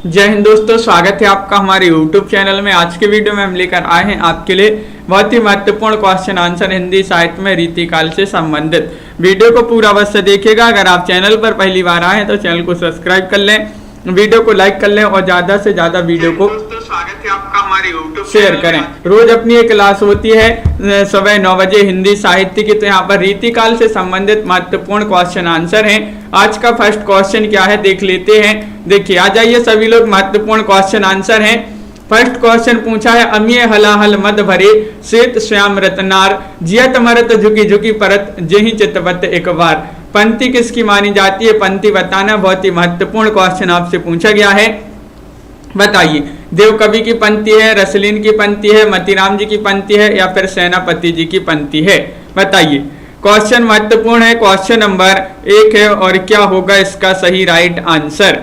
जय हिंद दोस्तों, स्वागत है आपका हमारे YouTube चैनल में। आज के वीडियो में हम लेकर आए हैं आपके लिए बहुत ही महत्वपूर्ण क्वेश्चन आंसर हिंदी साहित्य में रीतिकाल से संबंधित। वीडियो को पूरा अवश्य देखिएगा। अगर आप चैनल पर पहली बार आए हैं तो चैनल को सब्सक्राइब कर लें, वीडियो को लाइक कर लें और ज्यादा से ज्यादा वीडियो को स्वागत है आपका हमारे YouTube शेयर करें। रोज अपनी एक क्लास होती है सुबह 9 बजे हिंदी साहित्य की, तो यहाँ पर रीतिकाल से संबंधित महत्वपूर्ण क्वेश्चन आंसर हैं। आज का फर्स्ट क्वेश्चन क्या है देख लेते हैं। देखिए, आ जाइए सभी लोग, महत्वपूर्ण क्वेश्चन आंसर हैं। फर्स्ट क्वेश्चन पूछा है, अमीय हलाहल मद भरे श्वेत श्याम रतनार जियत मरत झुकी झुकी परत जेहि चितवत एक बार। पंक्ति किसकी मानी जाती है? पंक्ति बताना। बहुत ही महत्वपूर्ण क्वेश्चन आपसे पूछा गया है, बताइए। देव कवि की पंक्ति है, रसलीन की पंक्ति है, मतीराम जी की पंक्ति है या फिर सेनापति जी की पंक्ति है? बताइए। क्वेश्चन महत्वपूर्ण है। क्वेश्चन नंबर 1 है और क्या होगा इसका सही राइट आंसर?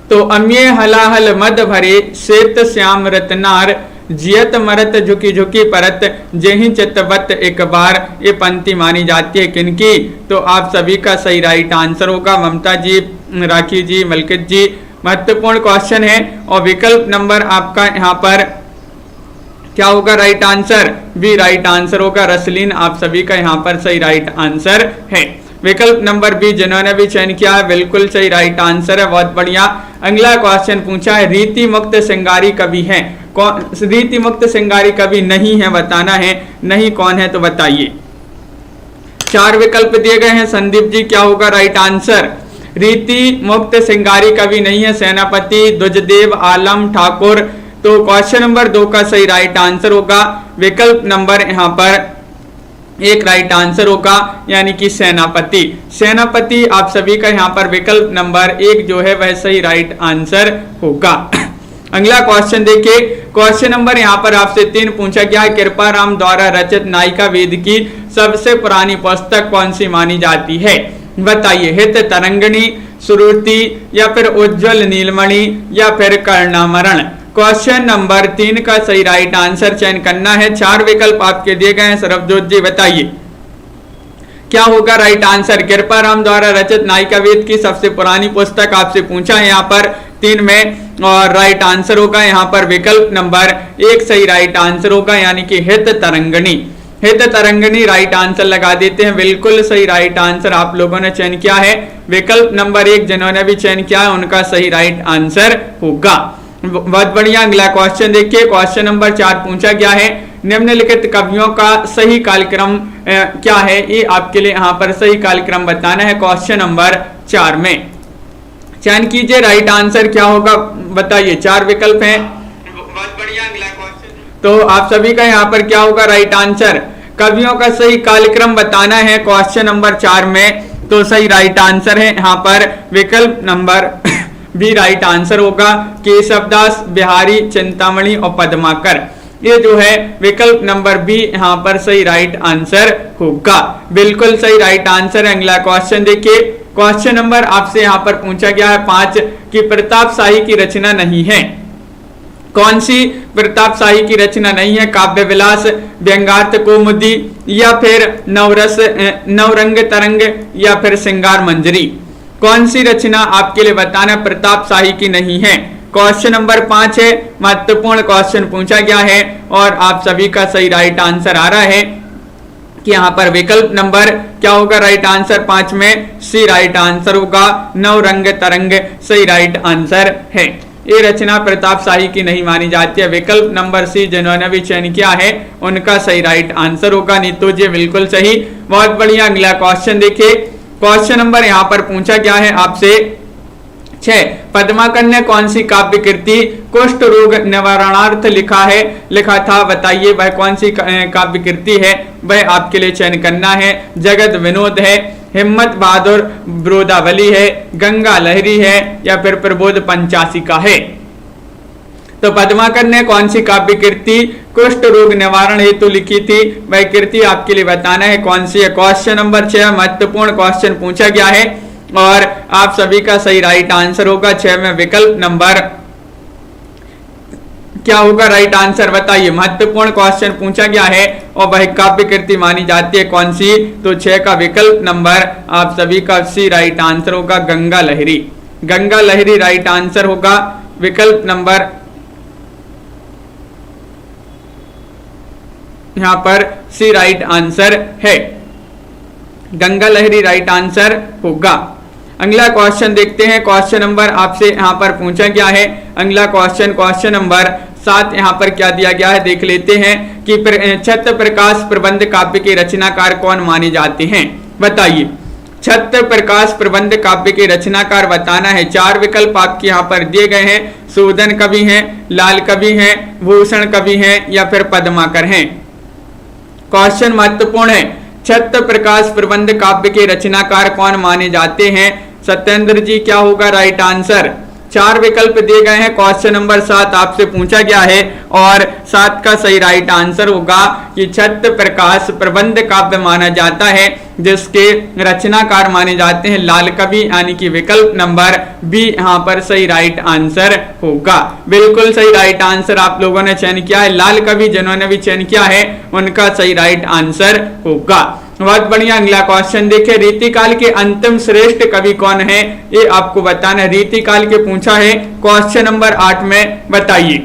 तो अम्ये हलाहल मद भरे श्वेत श्याम रतनार जियत मरत झुकी झुकी परत जेहि चितवत एक बार, ये पंक्ति मानी जाती है किनकी? तो आप सभी का सही राइट आंसर होगा ममता जी, राखी जी, मलकित जी। महत्वपूर्ण क्वेश्चन है और विकल्प नंबर आपका यहाँ पर क्या होगा right answer? B right answer होगा, रसलीन। आप सभी का यहाँ पर सही राइट आंसर है। विकल्प नंबर बी जिन्होंने भी चयन किया है बिल्कुल सही राइट आंसर है, बहुत बढ़िया। अगला क्वेश्चन पूछा है, रीति मुक्त श्रृंगारी कवि है कौन? रीति मुक्त श्रृंगारी कवि नहीं है, बताना है। नहीं कौन है तो बताइए। 4 विकल्प दिए गए हैं। संदीप जी क्या होगा राइट आंसर? रीति मुक्त श्रृंगारी कवि नहीं है, सेनापति, द्विजदेव, आलम, ठाकुर। तो क्वेश्चन नंबर 2 का सही राइट आंसर होगा विकल्प नंबर यहाँ पर 1 राइट आंसर होगा, यानी कि सेनापति। सेनापति आप सभी का यहाँ पर विकल्प नंबर 1 जो है वह सही राइट आंसर होगा। अगला क्वेश्चन देखिए। क्वेश्चन नंबर यहाँ पर आपसे 3 पूछा गया है, कृपाराम द्वारा रचित नायिका वेद की सबसे पुरानी पुस्तक कौन सी मानी जाती है? बताइए। हित तरंगिणी, सुरुचि या फिर उज्ज्वल नीलमणि या फिर कर्णामरण? क्वेश्चन नंबर 3 का सही राइट आंसर चयन करना है। 4 विकल्प आपके दिए गए हैं। सरबजोत जी बताइए क्या होगा राइट आंसर? कृपाराम द्वारा रचित नायिका वेद की सबसे पुरानी पुस्तक आपसे पूछा है यहाँ पर 3 में, और राइट आंसर होगा यहाँ पर विकल्प नंबर 1 सही राइट आंसर होगा, यानी कि हित तरंगिणी। हित तरंगिणी राइट आंसर लगा देते हैं। बिल्कुल सही राइट आंसर आप लोगों ने चयन किया है। विकल्प नंबर 1 जिन्होंने भी चयन किया है उनका सही राइट आंसर होगा। बहुत बढ़िया। अगला क्वेश्चन देखिए। क्वेश्चन नंबर 4 पूछा गया है, निम्नलिखित कवियों का सही कालक्रम क्या है? ये आपके लिए यहाँ पर सही कालक्रम बताना है। क्वेश्चन नंबर 4 में चयन कीजिए, राइट आंसर क्या होगा बताइए। 4 विकल्प हैं। बहुत बढ़िया। अगला क्वेश्चन तो आप सभी का यहाँ पर क्या होगा राइट आंसर? कवियों का सही कालक्रम बताना है क्वेश्चन नंबर 4 में। तो सही राइट आंसर है यहाँ पर विकल्प नंबर बी राइट आंसर होगा, केशवदास, बिहारी, चिंतामणि और पद्माकर। ये जो है विकल्प नंबर बी यहाँ पर सही राइट आंसर होगा। बिल्कुल सही राइट आंसर है। अगला क्वेश्चन देखिए। क्वेश्चन नंबर आपसे यहाँ पर पूछा गया है 5 कि प्रताप शाही की रचना नहीं है। कौन सी प्रताप शाही की रचना नहीं है? काव्य विलास, व्यंगार्थ कौमुदी या फिर नवरस नवरंग तरंग या फिर श्रृंगार मंजरी? कौन सी रचना आपके लिए बताना प्रताप शाही की नहीं है? क्वेश्चन नंबर 5 है। महत्वपूर्ण क्वेश्चन पूछा गया है और आप सभी का सही राइट आंसर आ रहा है कि यहाँ पर विकल्प नंबर क्या होगा राइट आंसर? 5 में सी राइट आंसर होगा, नवरंग तरंग सही राइट आंसर है। ये रचना प्रताप शाही की नहीं मानी जाती है। विकल्प नंबर सी जिन्होंने भी चयन किया है उनका सही राइट आंसर होगा। नीतू जी बिल्कुल सही, बहुत बढ़िया। अगला क्वेश्चन देखिए। क्वेश्चन नंबर यहाँ पर पूछा गया है आपसे 6, पद्माकर ने कौन सी काव्य कृति कुष्ठ रोग निवारणार्थ लिखा था? बताइए वह कौन सी काव्य कृति है? वह आपके लिए चयन करना है। जगत विनोद है, हिम्मत बहादुर ब्रोदावली है, गंगा लहरी है या फिर प्रबोध पंचासिका है? तो पद्माकर ने कौन सी काव्य कृति कुष्ठ रोग निवारण हेतु लिखी थी? वह कृति आपके लिए बताना है कौन सी है। क्वेश्चन नंबर 6 महत्वपूर्ण क्वेश्चन पूछा गया है और आप सभी का सही राइट आंसर होगा 6 में विकल्प नंबर क्या होगा राइट आंसर? बताइए। महत्वपूर्ण क्वेश्चन पूछा गया है और वह काव्य कृति मानी जाती है कौन सी? तो 6 का विकल्प नंबर आप सभी का सी राइट आंसर होगा, गंगा लहरी। गंगा लहरी राइट आंसर होगा विकल्प नंबर यहां पर सी राइट आंसर है। गंगा लहरी राइट आंसर होगा। अगला क्वेश्चन देखते हैं। क्वेश्चन नंबर आपसे यहां पर पूछा गया है। अगला क्वेश्चन नंबर 7 यहाँ पर क्या दिया गया है देख लेते हैं कि छत्र प्रकाश प्रबंध काव्य के रचनाकार कौन माने जाते हैं। बताइए, छत्र प्रकाश प्रबंध काव्य के रचनाकार बताना है। 4 विकल्प आपके यहाँ पर दिए गए हैं। सूदन कवि हैं, लाल कवि हैं, भूषण कवि हैं या फिर पद्माकर हैं। क्वेश्चन महत्वपूर्ण है। छत्र प्रकाश प्रबंध काव्य के रचनाकार कौन माने जाते हैं? सत्येंद्र जी क्या होगा राइट आंसर? 4 विकल्प दिए गए हैं। क्वेश्चन नंबर 7 आपसे पूछा गया है और 7 का सही राइट आंसर होगा कि छत्र प्रकाश प्रबंध काव्य माना जाता है जिसके रचनाकार माने जाते हैं लाल कवि, यानी कि विकल्प नंबर बी यहाँ पर सही राइट आंसर होगा। बिल्कुल सही राइट आंसर आप लोगों ने चयन किया है। लाल कवि जिन्होंने भी चयन किया है उनका सही राइट आंसर होगा। बहुत बढ़िया। अगला क्वेश्चन देखिए, रीतिकाल के अंतिम श्रेष्ठ कवि कौन है ये आपको बताना है। रीतिकाल के पूछा है क्वेश्चन नंबर 8 में। बताइए,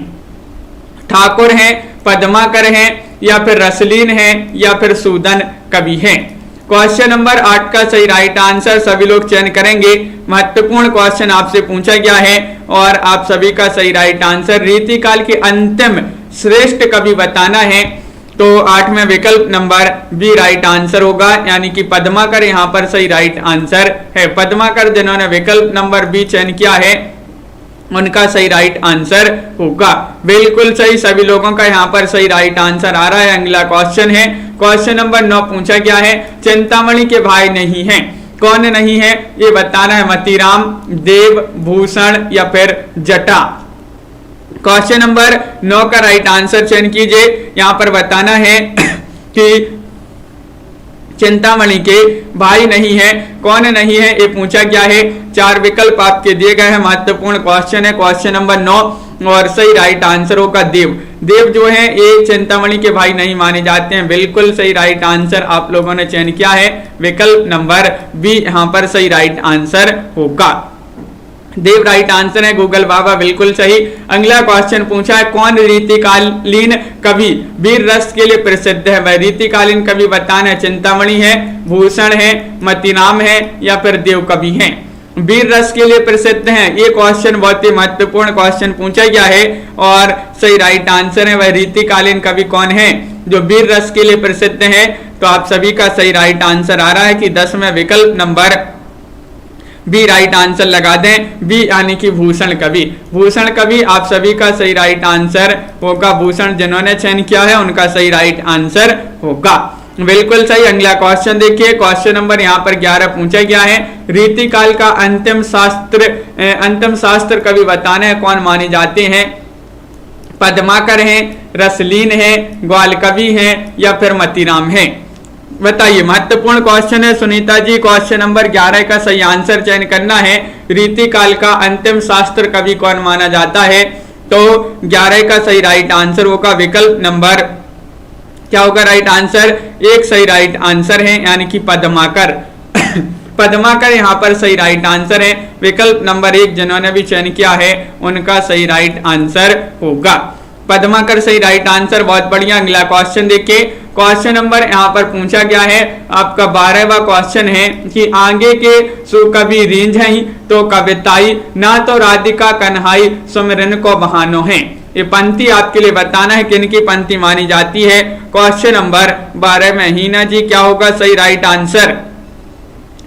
ठाकुर हैं, पद्माकर हैं या फिर रसलीन हैं या फिर सूदन कवि हैं। क्वेश्चन नंबर 8 का सही राइट आंसर सभी लोग चयन करेंगे। महत्वपूर्ण क्वेश्चन आपसे पूछा गया है और आप सभी का सही राइट आंसर रीतिकाल के अंतिम श्रेष्ठ कवि बताना है तो 8 में विकल्प नंबर बी राइट आंसर होगा, यानी कि पद्माकर यहाँ पर सही राइट आंसर है। पद्माकर जिन्होंने विकल्प नंबर बी चयन किया है उनका सही राइट आंसर होगा। बिल्कुल सही, सभी लोगों का यहाँ पर सही राइट आंसर आ रहा है। अगला क्वेश्चन है। क्वेश्चन नंबर 9 पूछा गया है, चिंतामणि के भाई नहीं है, कौन नहीं है ये बताना है। मतीराम, देव, भूषण या फिर जटा। क्वेश्चन नंबर 9 का राइट आंसर चयन कीजिए। यहां पर बताना है कि चिंतामणि के भाई नहीं है, कौन नहीं है ये पूछा गया है। 4 विकल्प आपके दिए गए हैं। महत्वपूर्ण क्वेश्चन है क्वेश्चन नंबर 9 और सही राइट आंसर होगा देव। देव जो है ये चिंतामणि के भाई नहीं माने जाते हैं। बिल्कुल सही राइट आंसर आप लोगों ने चयन किया है। विकल्प नंबर बी यहाँ पर सही राइट आंसर होगा। देव राइट आंसर है। गूगल बाबा बिल्कुल सही। अगला क्वेश्चन पूछा है, कौन रीतिकालीन कवि वीर रस के लिए प्रसिद्ध है? वह रीतिकालीन कवि बताना है। चिंतामणि है, भूषण है, मतीराम है या फिर देव कवि हैं। वीर रस के लिए प्रसिद्ध हैं, ये क्वेश्चन बहुत ही महत्वपूर्ण क्वेश्चन पूछा गया है और सही राइट आंसर है। वह रीतिकालीन कवि कौन है जो वीर रस के लिए प्रसिद्ध है? तो आप सभी का सही राइट आंसर आ रहा है कि 10 में विकल्प नंबर बी राइट आंसर लगा दें। बी यानी कि भूषण कवि। भूषण कवि आप सभी का सही राइट आंसर होगा। भूषण जिन्होंने चयन किया है उनका सही राइट आंसर होगा। बिल्कुल सही। अगला क्वेश्चन देखिए। क्वेश्चन नंबर यहाँ पर 11 पूछा गया है, रीतिकाल का अंतिम शास्त्र कवि बताने हैं कौन माने जाते हैं? पद्माकर हैं, रसलीन हैं, ग्वाल कवि हैं या फिर मतीराम हैं। बताइए, महत्वपूर्ण क्वेश्चन है सुनीता जी। क्वेश्चन नंबर 11 का सही आंसर चयन करना है। रीतिकाल का अंतिम शास्त्र कवि कौन माना जाता है? तो 11 का सही राइट आंसर होगा विकल्प नंबर क्या होगा राइट आंसर? 1 सही राइट आंसर है, यानी कि पद्माकर। पद्माकर यहाँ पर सही राइट आंसर है। विकल्प नंबर 1 जिन्होंने भी चयन किया है उनका सही राइट आंसर होगा। पद्माकर सही राइट आंसर। बहुत बढ़िया। अगला क्वेश्चन देखिए। क्वेश्चन नंबर यहाँ पर पूछा गया है आपका 12वां क्वेश्चन है कि आगे के सो कवि रींझ हैं तो कविताई, ना तो राधिका कन्हाई सुमिरन को बहानो है। ये पंक्ति आपके लिए बताना है किनकी पंक्ति मानी जाती है। क्वेश्चन नंबर 12 में हीना जी क्या होगा सही राइट आंसर?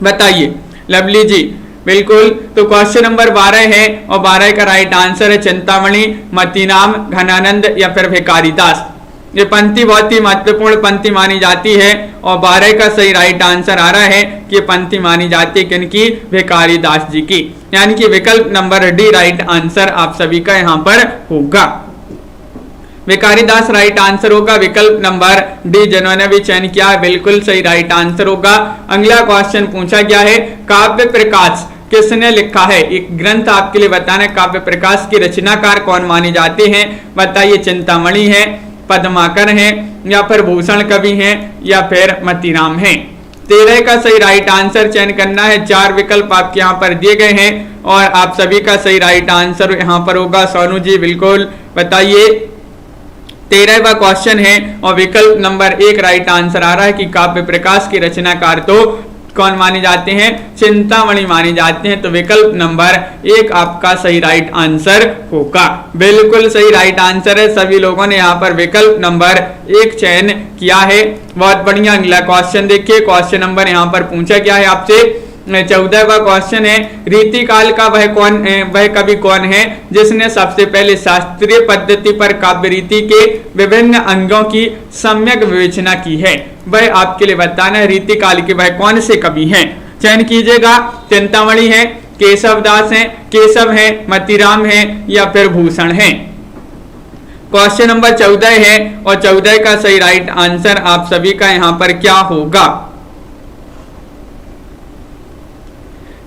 बताइए। लवली जी बिल्कुल। तो क्वेश्चन नंबर 12 है और 12 का राइट आंसर है चिंतामणि, मतीराम, घनानंद या फिर भिखारी दास। ये पंक्ति बहुत ही महत्वपूर्ण पंक्ति मानी जाती है और 12 का सही राइट आंसर आ रहा है कि ये पंक्ति मानी जाती है किनकी? भिखारी दास जी की, यानी कि विकल्प नंबर डी राइट आंसर आप सभी का यहाँ पर होगा। भिखारी दास राइट आंसर होगा। विकल्प नंबर डी जिन्होंने भी चयन किया है बिल्कुल सही राइट आंसर होगा। अगला क्वेश्चन पूछा गया है, काव्य प्रकाश किसने लिखा है? एक ग्रंथ आपके लिए बताना है। काव्य प्रकाश के रचनाकार कौन माने जाते हैं? बताइए। चिंतामणि है, पद्माकर हैं या फिर भूषण कवि हैं या फिर मतीराम हैं। 13 का सही राइट आंसर चयन करना है। 4 विकल्प आपके यहाँ पर दिए गए हैं और आप सभी का सही राइट आंसर यहाँ पर होगा। सोनू जी बिल्कुल बताइए। 13वां क्वेश्चन है और विकल्प नंबर 1 राइट आंसर आ रहा है कि काव्य प्रकाश के रचनाकार तो कौन माने जाते हैं? चिंतामणि माने जाते हैं। तो विकल्प नंबर 1 आपका सही राइट आंसर होगा। बिल्कुल सही राइट आंसर है। सभी लोगों ने यहाँ पर विकल्प नंबर 1 चयन किया है। बहुत बढ़िया। अगला क्वेश्चन देखिए। क्वेश्चन नंबर यहाँ पर पूछा गया है आपसे 14वां क्वेश्चन है, रीतिकाल का वह कवि कौन है जिसने सबसे पहले शास्त्रीय पद्धति पर काव्य रीति के विभिन्न अंगों की सम्यक विवेचना की है? वह आपके लिए बताना है रीतिकाल के वह कौन से कवि हैं। चयन कीजिएगा। चिंतामणि है, केशव दास है, केशव है, मतीराम है या फिर भूषण है। क्वेश्चन नंबर 14 है और 14 का सही राइट आंसर आप सभी का यहाँ पर क्या होगा?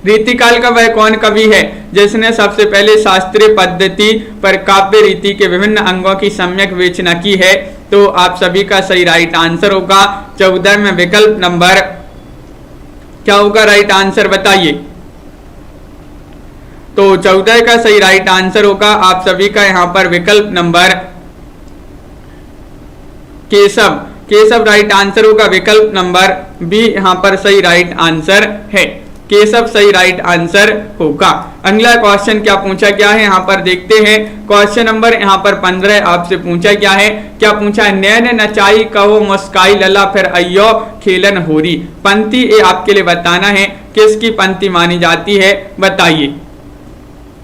रीतिकाल का वह कौन कवि है जिसने सबसे पहले शास्त्रीय पद्धति पर काव्य रीति के विभिन्न अंगों की सम्यक विवेचना की है? तो आप सभी का सही राइट आंसर होगा 14 में विकल्प नंबर क्या होगा राइट आंसर बताइए। तो 14 का सही राइट आंसर होगा आप सभी का यहाँ पर विकल्प number Keshav. Keshav right answer होगा। विकल्प नंबर बी यहाँ पर सही राइट आंसर है। केशव सही राइट आंसर होगा। अगला क्वेश्चन क्या पूछा गया है यहाँ पर देखते हैं। क्वेश्चन नंबर यहाँ पर 15 आपसे पूछा गया है। क्या पूछा है? नैन नचाई कहो मुस्काई लला फिर अयो खेलन होरी। पंक्ति ये आपके लिए बताना है किसकी पंक्ति मानी जाती है बताइए।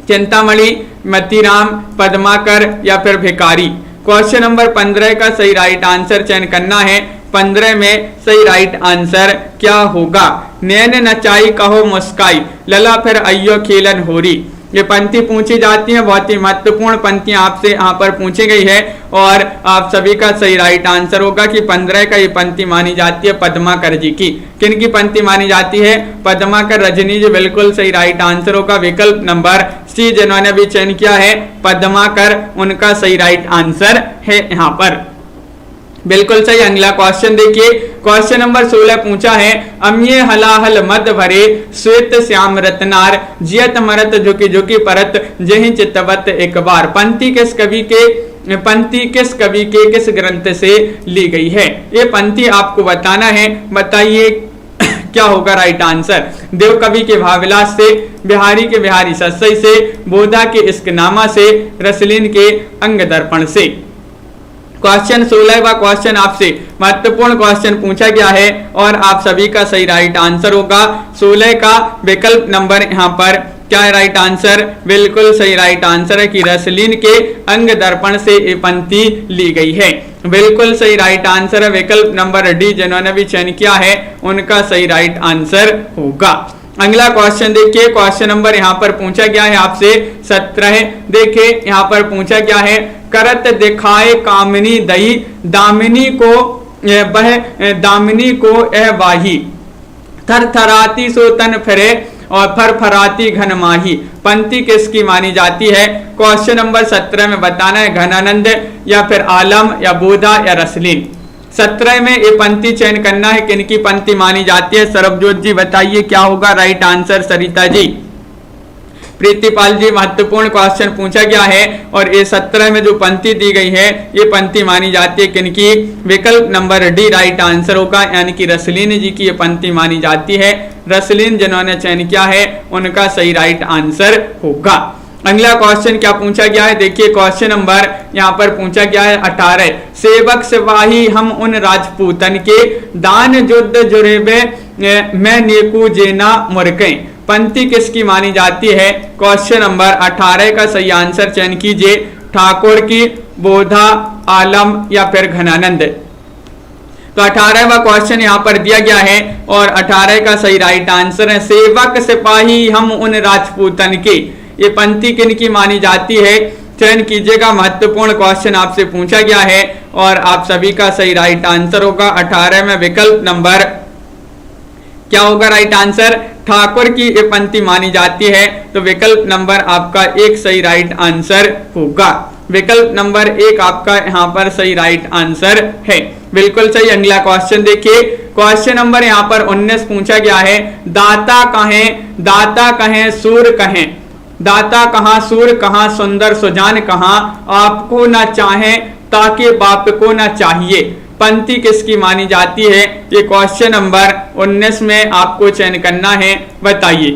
चिंतामणि, मतीराम, पद्माकर या फिर भिखारी। क्वेश्चन नंबर 15 का सही राइट आंसर चयन करना है। 15 में सही राइट आंसर क्या होगा? नैन नचाई कहो मुस्काई लला फिर अयो खेलन होरी। ये पंक्ति पूछी जाती है। बहुत ही महत्वपूर्ण पंक्तियां आपसे यहाँ पर पूछी गई है और आप सभी का सही राइट आंसर होगा कि 15 का ये पंक्ति मानी जाती है पद्माकर जी की। किन की पंक्ति मानी जाती है? पद्माकर रजनी जी बिल्कुल सही राइट आंसर होगा। विकल्प नंबर सी जिन्होंने भी चयन किया है पद्माकर, उनका सही राइट आंसर है यहाँ पर। बिल्कुल सही। अगला क्वेश्चन देखिए। क्वेश्चन नंबर 16 पूछा है, अम्ये हलाहल मद भरे श्वेत श्याम रत्नार जियत मरत झुकी झुकी परत जहि चितवत एक बार। पंक्ति किस कवि के किस ग्रंथ से ली गई है? ये पंक्ति आपको बताना है। बताइए क्या होगा राइट आंसर? देव कवि के भावविलास से, बिहारी के बिहारी सत्सई से, बोधा के इश्कनामा से, रसलीन के अंग दर्पण से। क्वेश्चन 16वां क्वेश्चन आपसे महत्वपूर्ण क्वेश्चन पूछा गया है और आप सभी का सही राइट आंसर होगा 16 का विकल्प नंबर यहाँ पर क्या है राइट आंसर? बिल्कुल सही राइट आंसर है कि रसलीन के अंग दर्पण से ये पंक्ति ली गई है। बिल्कुल सही राइट आंसर है। विकल्प नंबर डी जिन्होंने भी चयन किया है उनका सही राइट आंसर होगा। अगला क्वेश्चन देखिए। क्वेश्चन नंबर यहाँ पर पूछा गया है आपसे 17। देखिए यहाँ पर पूछा गया है, करत दिखाए कामिनी दई दामिनी को एह वाही थर थराती सो तन फिरे और फरफराती घन माही। पंक्ति किसकी मानी जाती है? क्वेश्चन नंबर 17 में बताना है घनानंद या फिर आलम या बोधा या रसलीन। 17 में ये पंक्ति चयन करना है। किनकी पंक्ति मानी जाती है? सरबजोत जी बताइए क्या होगा राइट आंसर। सरिता जी, प्रीतिपाल जी, महत्वपूर्ण क्वेश्चन पूछा गया है और ये 17 में जो पंक्ति दी गई है ये पंक्ति मानी जाती है किनकी? विकल्प नंबर डी राइट आंसर होगा, यानी कि रसलीन जी की ये पंक्ति मानी जाती है। रसलीन जिन्होंने चयन किया है उनका सही राइट आंसर होगा। अगला क्वेश्चन क्या पूछा गया है? देखिए क्वेश्चन नंबर यहाँ पर पूछा गया है 18। सेवक सिपाही हम उन राजपूतन के दान युद्ध जुरेबे मैं नेकू जेना मुरके। पंक्ति किसकी मानी जाती है? क्वेश्चन नंबर 18 का सही आंसर चयन कीजिए। ठाकुर की, बोधा, आलम या फिर घनानंद। तो 18वां क्वेश्चन यहाँ पर दिया गया है और 18 का सही राइट आंसर है सेवक सिपाही हम उन राजपूतन के। ये पंक्ति किनकी मानी जाती है? चयन कीजिएगा। महत्वपूर्ण क्वेश्चन आपसे पूछा गया है और आप सभी का सही राइट आंसर होगा 18 में विकल्प नंबर क्या होगा राइट आंसर? ठाकुर की ये पंक्ति मानी जाती है। तो विकल्प नंबर आपका 1 सही राइट आंसर होगा। विकल्प नंबर 1 आपका यहाँ पर सही राइट आंसर है। बिल्कुल सही। अगला क्वेश्चन देखिए, क्वेश्चन नंबर यहाँ पर 19 पूछा गया है, दाता कहें सूर कहें, दाता कहाँ सूर कहाँ सुंदर सुजान कहाँ, आपको ना चाहे ताकि बाप को ना चाहिए, पंक्ति किसकी मानी जाती है? ये क्वेश्चन नंबर 19 में आपको चयन करना है, बताइए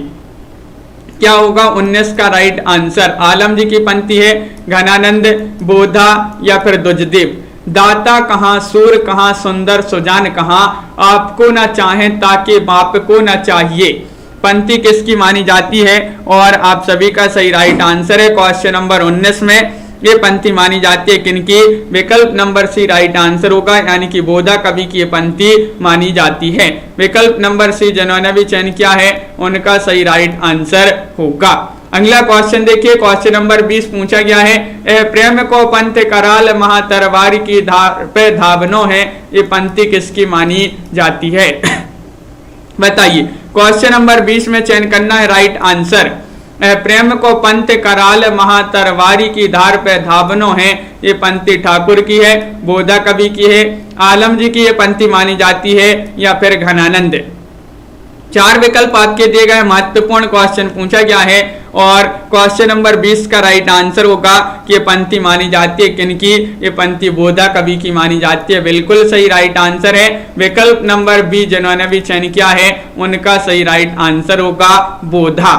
क्या होगा 19 का राइट आंसर। आलम जी की पंक्ति है, घनानंद, बोधा या फिर दुजदेव। दाता कहाँ सूर कहाँ सुंदर सुजान कहाँ, आपको ना चाहे ताकि बाप को ना चाहिए, पंक्ति किसकी मानी जाती है? और आप सभी का सही राइट आंसर है क्वेश्चन नंबर 19 में ये पंक्ति मानी जाती है किनकी? विकल्प नंबर सी राइट आंसर होगा, यानी कि बोधा कवि की ये पंक्ति मानी जाती है। विकल्प नंबर सी जिन्होंने भी चयन किया है उनका सही राइट आंसर होगा। अगला क्वेश्चन देखिए, क्वेश्चन नंबर 20 पूछा गया है, ए प्रेम को पंथ कराल महातरवारी की धार पे धावनो है, ये पंक्ति किसकी मानी जाती है? बताइए। क्वेश्चन नंबर 20 में चयन करना है राइट आंसर। प्रेम को पंथ कराल महातरवारी की धार पे धावनो है, ये पंक्ति ठाकुर की है, बोधा कवि की है, आलम जी की ये पंक्ति मानी जाती है या फिर घनानंद। 4 विकल्प आपके दिए गए, महत्वपूर्ण क्वेश्चन पूछा गया है और क्वेश्चन नंबर 20 का राइट आंसर होगा कि ये पंक्ति मानी जाती है किनकी? ये पंक्ति बोधा कवि की मानी जाती है। बिल्कुल सही राइट आंसर है विकल्प नंबर बी जिन्होंने भी चयन किया है उनका सही राइट आंसर होगा बोधा।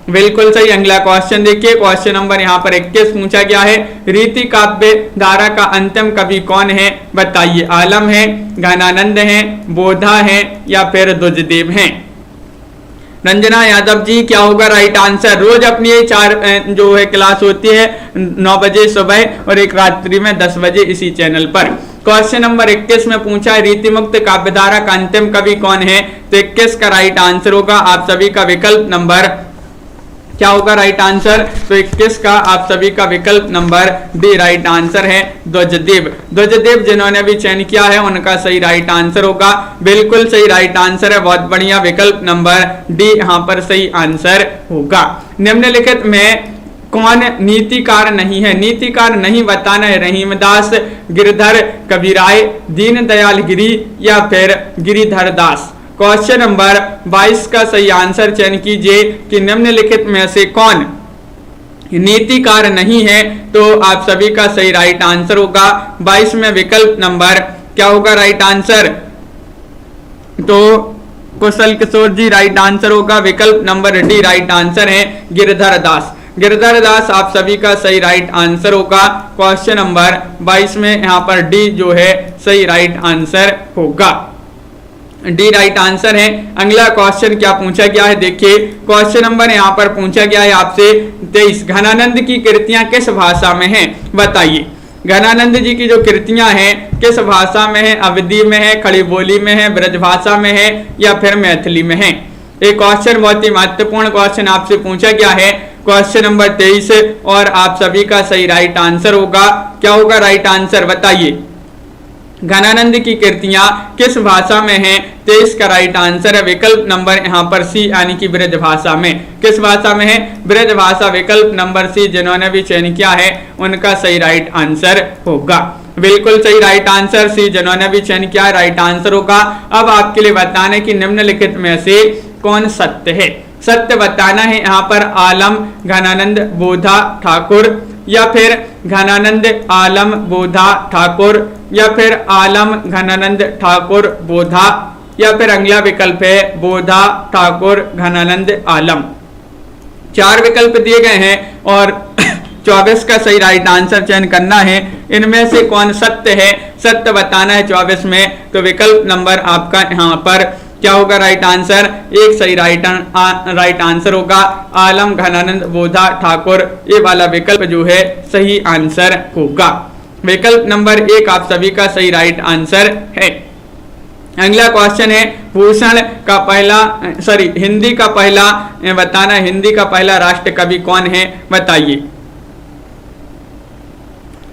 बिल्कुल सही। अगला क्वेश्चन देखिए, क्वेश्चन नंबर यहाँ पर 21 पूछा गया है, रीति काव्य धारा का अंतिम कवि कौन है? बताइए। आलम है, घनानंद है, बोधा है या फिर दुजदेव है? रंजना यादव जी क्या होगा राइट आंसर? रोज अपनी ये 4 जो है क्लास होती है 9 बजे सुबह और एक रात्रि में 10 बजे इसी चैनल पर। क्वेश्चन नंबर 21 में पूछा है, रीति मुक्त काव्यधारा का अंतिम कवि कौन है? तो 21 का राइट आंसर होगा आप सभी का विकल्प नंबर क्या होगा राइट आंसर? तो 21 का आप सभी का विकल्प नंबर डी राइट आंसर है दुजदेव। दुजदेव जिन्होंने भी चयन किया है उनका सही राइट आंसर होगा। बिल्कुल सही राइट आंसर है, बहुत बढ़िया, विकल्प नंबर डी यहाँ पर सही आंसर होगा। निम्नलिखित में कौन नीतिकार नहीं है? नीतिकार नहीं बताना है रहीमदास, गिरधर कविराय, दीनदयाल गिरी या फिर गिरिधर दास। क्वेश्चन नंबर 22 का सही आंसर चयन कीजिए कि निम्नलिखित में से कौन नीतिकार नहीं है, तो आप सभी का सही राइट आंसर होगा 22 में विकल्प नंबर क्या होगा राइट आंसर? तो कुशल किशोर जी राइट आंसर होगा, विकल्प नंबर डी राइट आंसर है गिरधर दास। गिरधर दास आप सभी का सही राइट आंसर होगा क्वेश्चन नंबर 22 में, यहाँ पर डी जो है सही राइट आंसर होगा, डी राइट आंसर है। अगला क्वेश्चन क्या पूछा गया है देखिए, क्वेश्चन नंबर यहाँ पर पूछा गया है आपसे 23, घनानंद की कृतियां किस भाषा में हैं? बताइए। घनानंद जी की जो कृतियां हैं किस भाषा में है? अवधी में है, खड़ी बोली में है, ब्रजभाषा में है या फिर मैथिली में है? एक क्वेश्चन बहुत ही महत्वपूर्ण क्वेश्चन आपसे पूछा गया है, क्वेश्चन नंबर 23 और आप सभी का सही राइट आंसर होगा क्या होगा राइट आंसर? बताइए। घनानंद की कृतियां किस भाषा में हैं? 23 का राइट आंसर है विकल्प नंबर यहाँ पर सी, यानी कि ब्रज भाषा में। किस भाषा में है? ब्रज भाषा, विकल्प नंबर सी जिन्होंने भी चयन किया है उनका सही राइट आंसर होगा। बिल्कुल सही राइट आंसर सी जिन्होंने भी चयन किया है राइट आंसर होगा। अब आपके लिए बताना है कि निम्नलिखित में से कौन सत्य है। सत्य बताना है यहाँ पर आलम, घनानंद, बोधा, ठाकुर या फिर घनानंद, आलम, बोधा, ठाकुर या फिर आलम, घनानंद, ठाकुर, बोधा या फिर अगला विकल्प है बोधा, ठाकुर, घनानंद, आलम। 4 विकल्प दिए गए हैं और 24 का सही राइट आंसर चयन करना है। इनमें से कौन सत्य है? सत्य बताना है 24 में, तो विकल्प नंबर आपका यहाँ पर क्या होगा राइट आंसर? एक सही राइट आंसर होगा आलम, घनानंद, बोधा, ठाकुर, ये वाला विकल्प जो है सही आंसर होगा। विकल्प नंबर 1 आप सभी का सही राइट आंसर है। अगला क्वेश्चन है, भूषण का पहला हिंदी का पहला बताना, हिंदी का पहला राष्ट्र कवि कौन है? बताइए।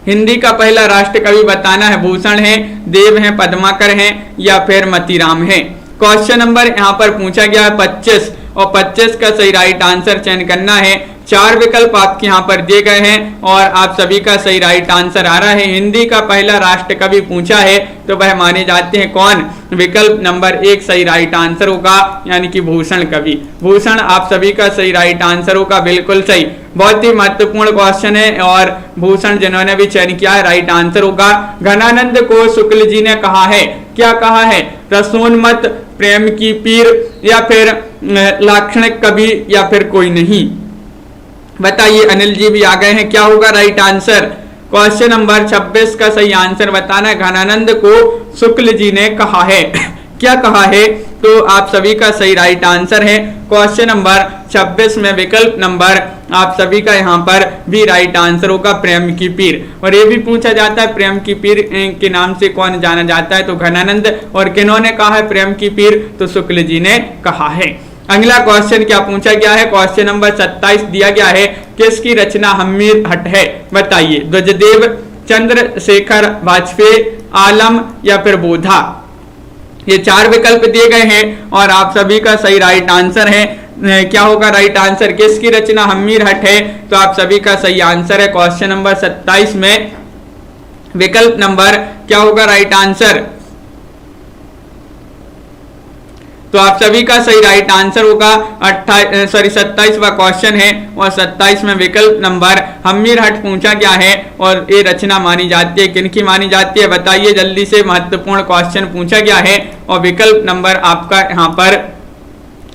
हिंदी का पहला राष्ट्र कवि बताना है, भूषण है, देव है, पद्माकर है या फिर मतीराम है। क्वेश्चन नंबर यहाँ पर पूछा गया है 25 और 25 का सही राइट आंसर चयन करना है। 4 विकल्प आपके यहाँ पर दिए गए हैं और आप सभी का सही राइट आंसर आ रहा है। हिंदी का पहला राष्ट्र कवि पूछा है तो वह माने जाते हैं कौन? विकल्प नंबर 1 सही राइट आंसर होगा, यानी कि भूषण कवि। भूषण आप सभी का सही राइट आंसर होगा, बिल्कुल सही। बहुत ही महत्वपूर्ण क्वेश्चन है और भूषण जिन्होंने भी चयन किया है राइट आंसर होगा। घनानंद को शुक्ल जी ने कहा है, क्या कहा है? रसोन्मत्त, प्रेम की पीर, या फिर लाक्षणिक कवि, या फिर कोई नहीं। बताइए, अनिल जी भी आ गए हैं, क्या होगा राइट आंसर? क्वेश्चन नंबर 26 का सही आंसर बताना है। घनानंद को शुक्ल जी ने कहा है, क्या कहा है? तो आप सभी का सही राइट आंसर है क्वेश्चन नंबर 26 में विकल्प नंबर आप सभी का यहाँ पर भी राइट आंसर होगा, प्रेम की पीर। और ये भी पूछा जाता है प्रेम की पीर के नाम से कौन जाना जाता है? तो घनानंद। और किन्होंने कहा है प्रेम की पीर? तो शुक्ल जी ने कहा है। अगला क्वेश्चन क्या पूछा गया है? क्वेश्चन नंबर 27 दिया गया है, किसकी रचना हमीर हट है? बताइए, ध्वजदेव, चंद्रशेखर वाजपेयी, आलम, या फिर बोधा। ये 4 विकल्प दिए गए हैं और आप सभी का सही राइट आंसर है। क्या होगा राइट आंसर? किसकी रचना हमीर हट है? तो आप सभी का सही आंसर है क्वेश्चन नंबर 27 में विकल्प नंबर क्या होगा राइट आंसर? तो आप सभी का सही राइट आंसर होगा 27वां क्वेश्चन है और 27 में विकल्प नंबर हमीर हट पूछा गया है और ये रचना मानी जाती है, किनकी मानी जाती है? बताइए जल्दी से, महत्वपूर्ण क्वेश्चन पूछा गया है और विकल्प नंबर आपका यहाँ पर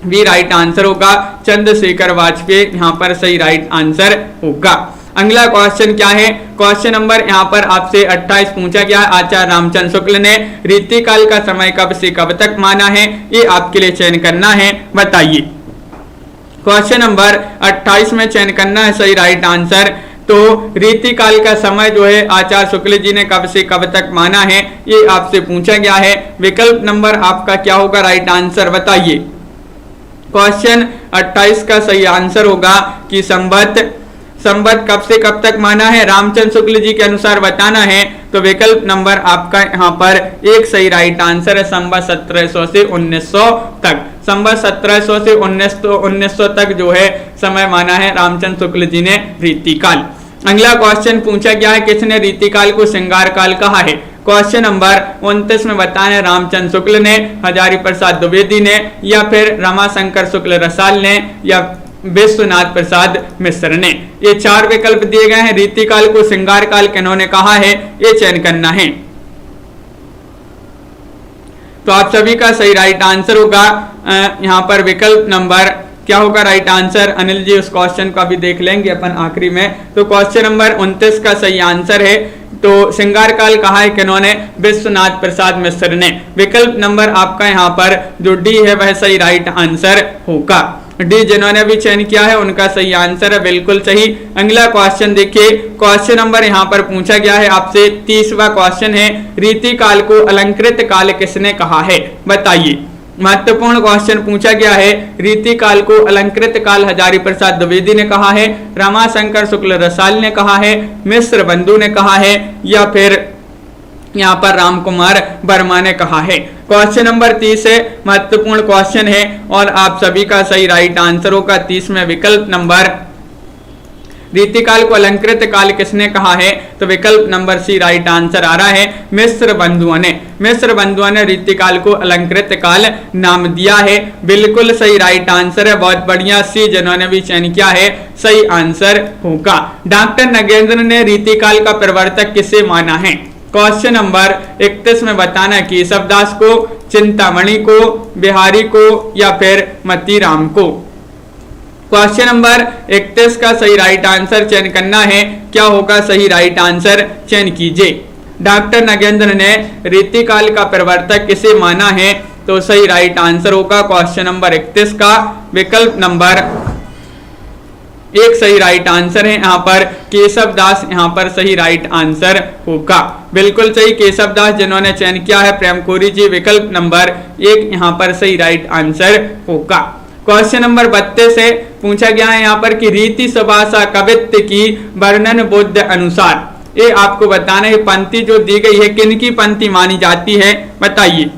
भी राइट आंसर होगा, चंद्रशेखर वाजपेयी यहाँ पर सही राइट आंसर होगा। अगला क्वेश्चन क्या है? क्वेश्चन नंबर यहाँ पर आपसे 28 पूछा गया है, आचार्य रामचंद्र शुक्ल ने रीतिकाल का समय कब से कब तक माना है? ये आपके लिए चयन करना है, बताइए। क्वेश्चन नंबर 28 में चयन करना है सही राइट आंसर। तो रीतिकाल का समय जो है आचार्य शुक्ल जी ने कब से कब तक माना है, ये आपसे पूछा गया है। विकल्प नंबर आपका क्या होगा राइट आंसर? बताइए। क्वेश्चन 28 का सही आंसर होगा कि संवत कब से कब तक माना है? रामचंद्र शुक्ल जी के अनुसार बताना है। तो विकल्प नंबर आपका यहाँ पर एक सही राइट आंसर है, संवत 1700 से 1900 तक। संवत 1700 से 1900 तक जो है समय माना है रामचंद्र शुक्ल जी ने रीतिकाल। अगला क्वेश्चन पूछा गया है, किसने रीतिकाल को श्रृंगार काल कहा है? क्वेश्चन नंबर 29 में बताना है, रामचंद्र शुक्ल ने, हजारी प्रसाद द्विवेदी ने, या फिर रमाशंकर शुक्ल रसाल ने, या विश्वनाथ प्रसाद मिश्र ने। ये 4 विकल्प दिए गए हैं। रीतिकाल को श्रृंगार काल किन्होंने कहा है, ये चयन करना है। तो आप सभी का सही राइट आंसर होगा यहाँ पर विकल्प नंबर क्या होगा राइट आंसर? अनिल जी उस क्वेश्चन को अभी देख लेंगे अपन आखिरी में। तो क्वेश्चन नंबर 29 का सही आंसर है, तो श्रृंगार काल कहा है किन्होंने? विश्वनाथ प्रसाद मिश्र ने। विकल्प नंबर आपका यहाँ पर जो डी है वह सही राइट आंसर होगा। डी जिन्होंने भी चयन किया है उनका सही आंसर है, बिल्कुल सही। अगला क्वेश्चन देखिए, क्वेश्चन नंबर यहाँ पर पूछा गया है आपसे 30वां क्वेश्चन है, रीतिकाल को अलंकृत काल किसने कहा है? बताइए। महत्वपूर्ण क्वेश्चन पूछा गया है, रीतिकाल को अलंकृत काल हजारी प्रसाद द्विवेदी ने कहा है, रमाशंकर शुक्ल रसाल ने कहा है, मिश्र बंधु ने कहा है, या फिर यहाँ पर राम कुमार वर्मा ने कहा है। क्वेश्चन नंबर 30 है, महत्वपूर्ण क्वेश्चन है और आप सभी का सही राइट आंसर होगा 30 में विकल्प नंबर रीतिकाल को अलंकृत काल किसने कहा है? तो विकल्प नंबर सी राइट आंसर आ रहा है, मिश्र बंधुओं ने। मिश्र बंधुओं ने रीतिकाल को अलंकृत काल नाम दिया है, बिल्कुल सही राइट आंसर है, बहुत बढ़िया। सी जिन्होंने भी चयन किया है सही आंसर होगा। डॉक्टर नगेंद्र ने रीतिकाल का प्रवर्तक किसे माना है? क्वेश्चन नंबर 31 में बताना कि केशवदास को, चिंतामणि को, बिहारी को, या फिर मतीराम को। क्वेश्चन नंबर 31 का सही राइट आंसर चयन करना है, क्या होगा सही राइट आंसर? चयन कीजिए। डॉक्टर नगेंद्र ने रीतिकाल का प्रवर्तक किसे माना है? तो सही राइट आंसर होगा क्वेश्चन नंबर 31 का विकल्प नंबर एक सही राइट आंसर है यहाँ पर केशवदास, यहाँ पर सही राइट आंसर होगा, बिल्कुल सही। केशवदास जिन्होंने चयन किया है प्रेमकोरी जी, विकल्प नंबर 1 यहाँ पर सही राइट आंसर होगा। क्वेश्चन नंबर 32 से पूछा गया है यहाँ पर कि रीति सुभाषा कवित्व की वर्णन बुद्ध अनुसार। ये आपको बताना है पंक्ति जो दी गई है किन की पंक्ति मानी जाती है, बताइए।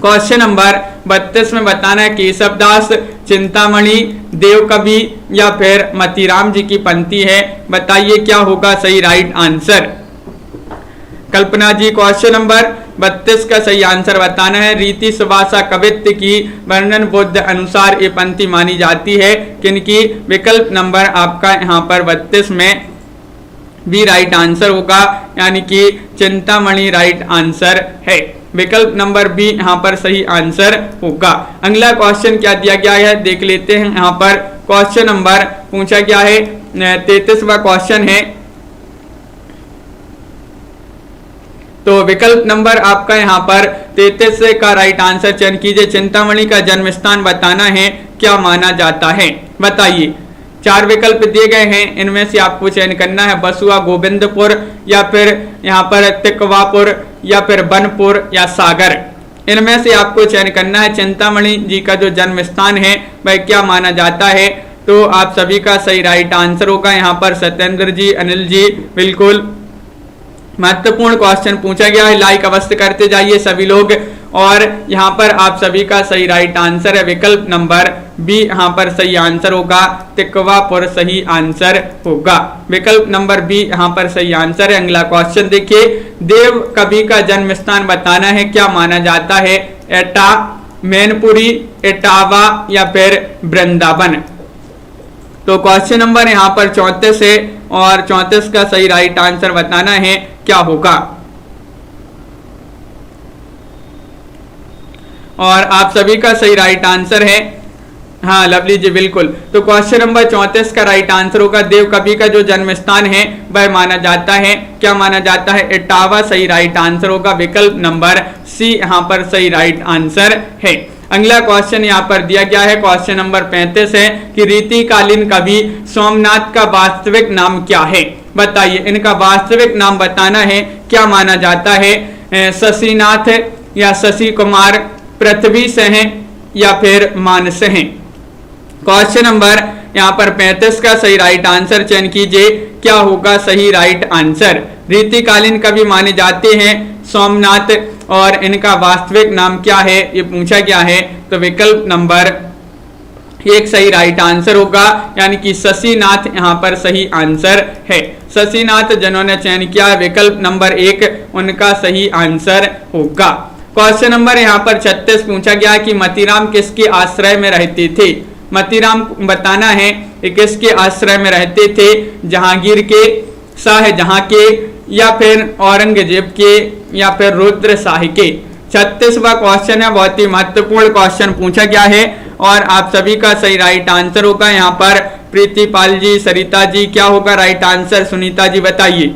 क्वेश्चन नंबर 32 में बताना है केशवदास, चिंतामणि, देव कवि या फिर मतीराम जी की पंक्ति है। बताइए क्या होगा सही राइट आंसर। कल्पना जी क्वेश्चन नंबर 32 का सही आंसर बताना है। रीति सुभाषा कवित्व की वर्णन बुद्ध अनुसार ये पंक्ति मानी जाती है किनकी। विकल्प नंबर आपका यहाँ पर 32 में भी राइट आंसर होगा, यानी कि चिंतामणि राइट आंसर है। विकल्प नंबर बी यहाँ पर सही आंसर होगा। अगला क्वेश्चन क्या दिया गया है देख लेते हैं। यहाँ पर क्वेश्चन नंबर पूछा गया है 33वां क्वेश्चन है। तो विकल्प नंबर आपका यहाँ पर 33 का राइट आंसर चयन कीजिए। चिंतामणि का जन्म स्थान बताना है, क्या माना जाता है। बताइए 4 विकल्प दिए गए हैं, इनमें से आपको चयन करना है। बसुआ, गोविंदपुर या फिर यहाँ पर तिकवापुर या फिर बनपुर या सागर। इनमें से आपको चयन करना है। चिंतामणि जी का जो जन्म स्थान है वह क्या माना जाता है। तो आप सभी का सही राइट आंसर होगा यहाँ पर सत्येंद्र जी, अनिल जी। बिल्कुल महत्वपूर्ण क्वेश्चन पूछा गया है, लाइक अवश्य करते जाइए सभी लोग। और यहाँ पर आप सभी का सही राइट आंसर है विकल्प नंबर बी यहाँ पर सही आंसर होगा। तिकवापुर सही आंसर होगा। विकल्प नंबर बी यहाँ पर सही आंसर है। अगला क्वेश्चन देखिए, देव कवि का जन्म स्थान बताना है, क्या माना जाता है। एटा, मैनपुरी, इटावा या फिर वृंदावन। तो क्वेश्चन नंबर यहाँ पर 34 है और 34 का सही राइट आंसर बताना है, क्या होगा। और आप सभी का सही राइट आंसर है हाँ लवली जी बिल्कुल। तो क्वेश्चन नंबर 34 का राइट आंसर होगा। देव कवि का जो जन्म स्थान है वह माना जाता है, क्या माना जाता है। इटावा सही राइट आंसर होगा। विकल्प नंबर सी यहाँ पर सही राइट आंसर है। अगला क्वेश्चन यहाँ पर दिया गया है, क्वेश्चन नंबर 35 है कि रीतिकालीन कवि सोमनाथ का वास्तविक नाम क्या है। बताइए इनका वास्तविक नाम बताना है, क्या माना जाता है। शशिनाथ या शशि कुमार, पृथ्वी सेन या फिर मानस हैं। क्वेश्चन नंबर यहाँ पर 35 का सही राइट आंसर चयन कीजिए, क्या होगा सही राइट आंसर। रीतिकालीन कवि माने जाते हैं सोमनाथ और इनका वास्तविक नाम क्या है ये पूछा गया है। तो विकल्प नंबर 1 सही राइट आंसर होगा, यानी कि शशिनाथ यहाँ पर सही आंसर है। शशिनाथ जिन्होंने चयन किया विकल्प नंबर 1 उनका सही आंसर होगा। क्वेश्चन नंबर यहाँ पर 36 पूछा गया कि मतीराम किसके आश्रय में रहते थे। मतीराम बताना है कि किसके आश्रय में रहते थे। जहांगीर के, शाहजहां के या फिर औरंगजेब के या फिर रुद्र शाही के। 36वां क्वेश्चन है, बहुत ही महत्वपूर्ण क्वेश्चन पूछा गया है और आप सभी का सही राइट आंसर होगा। यहाँ पर प्रीतिपाल जी, सरिता जी, क्या होगा राइट आंसर। सुनीता जी बताइए।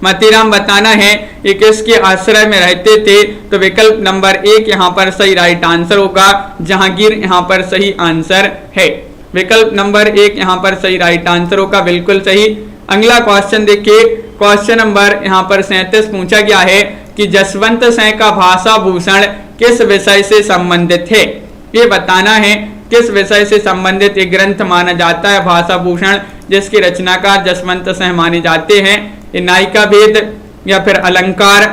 मतीराम बताना है ये किसके आश्रय में रहते थे। तो विकल्प नंबर 1 यहाँ पर सही राइट आंसर होगा। जहांगीर यहाँ पर सही आंसर है। विकल्प नंबर 1 यहाँ पर सही राइट आंसर होगा, बिल्कुल सही। अगला क्वेश्चन देखिए, क्वेश्चन नंबर यहाँ पर 37 पूछा गया है कि जसवंत सिंह का भाषा भूषण किस विषय से संबंधित है। ये बताना है किस विषय से संबंधित एक ग्रंथ माना जाता है भाषा भूषण, जिसके रचनाकार जसवंत सिंह माने जाते हैं। ये नायिका भेद या फिर अलंकार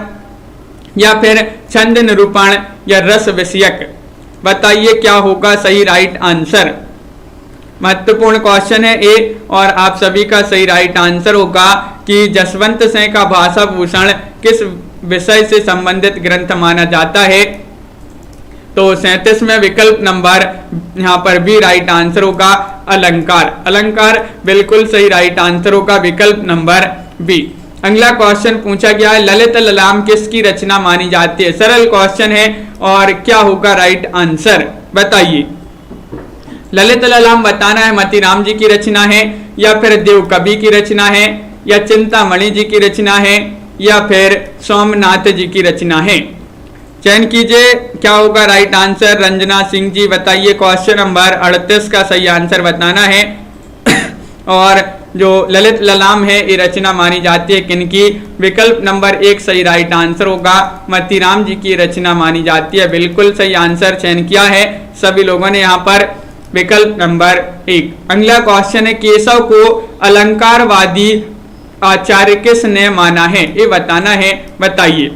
या फिर छंद निरूपण या रस विषयक। बताइए क्या होगा सही राइट आंसर। महत्वपूर्ण क्वेश्चन है ए और आप सभी का सही राइट आंसर होगा कि जसवंत सिंह का भाषा भूषण किस विषय से संबंधित ग्रंथ माना जाता है। तो 37 में विकल्प नंबर यहाँ पर भी राइट आंसर होगा अलंकार। अलंकार बिल्कुल सही राइट आंसर होगा, विकल्प नंबर बी। अगला क्वेश्चन पूछा गया है, ललित ललाम किसकी रचना मानी जाती है। सरल क्वेश्चन है और क्या होगा राइट आंसर बताइए। ललित ललाम बताना है मतीराम जी की रचना है या फिर देव कवि की रचना है या चिंतामणि जी की रचना है या फिर सोमनाथ जी की रचना है। चयन कीजिए क्या होगा राइट आंसर। रंजना सिंह जी बताइए। क्वेश्चन नंबर 38 का सही आंसर बताना है। और जो ललित ललाम है ये रचना मानी जाती है किनकी। विकल्प नंबर 1 सही राइट आंसर होगा, मतीराम जी की रचना मानी जाती है। बिल्कुल सही आंसर चयन किया है सभी लोगों ने यहाँ पर, विकल्प नंबर 1। अगला क्वेश्चन है, केशव को अलंकारवादी आचार्य किसने माना है, ये बताना है। बताइए।